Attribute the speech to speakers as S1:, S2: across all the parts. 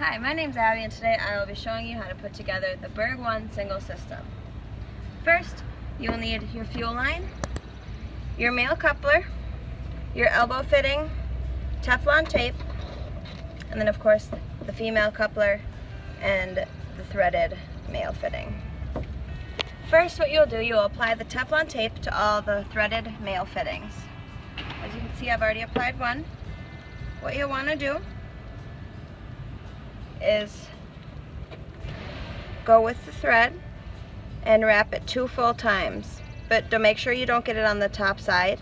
S1: Hi, my name's Abby and today I will be showing you how to put together the Berg 1 single system. First, you will need your fuel line, your male coupler, your elbow fitting, Teflon tape, and then of course the female coupler and the threaded male fitting. First, what you'll do, you'll apply the Teflon tape to all the threaded male fittings. As you can see, I've already applied one. What you'll want to do is go with the thread and wrap it 2 full times, but to make sure you don't get it on the top side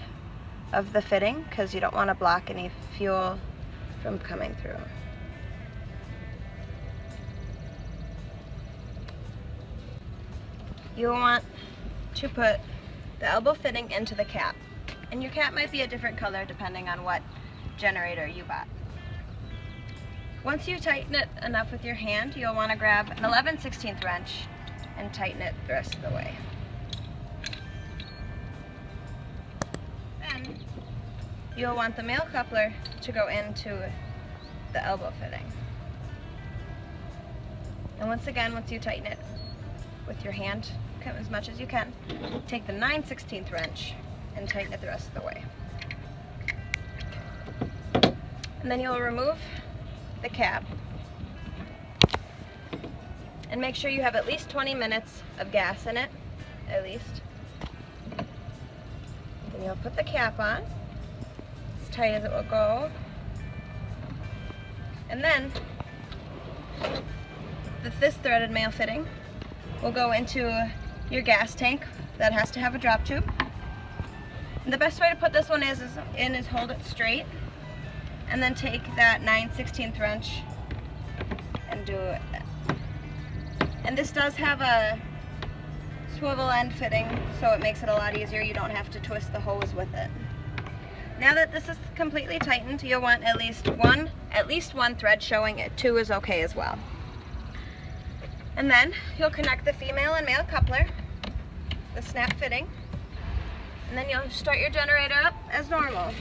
S1: of the fitting because you don't want to block any fuel from coming through. You'll want to put the elbow fitting into the cap, and your cap might be a different color depending on what generator you bought. Once you tighten it enough with your hand, you'll want to grab an 11/16 wrench and tighten it the rest of the way. Then you'll want the male coupler to go into the elbow fitting. And once again, once you tighten it with your hand as much as you can, take the 9/16 wrench and tighten it the rest of the way. And then you'll remove the cap and make sure you have at least 20 minutes of gas in it, at least. Then you'll put the cap on as tight as it will go, and then this threaded male fitting will go into your gas tank that has to have a drop tube. And the best way to put this one is hold it straight and then take that 9/16 wrench and do it. And this does have a swivel end fitting, so it makes it a lot easier. You don't have to twist the hose with it. Now that this is completely tightened, you'll want at least one thread showing it. 2 is okay as well. And then you'll connect the female and male coupler, the snap fitting, and then you'll start your generator up as normal.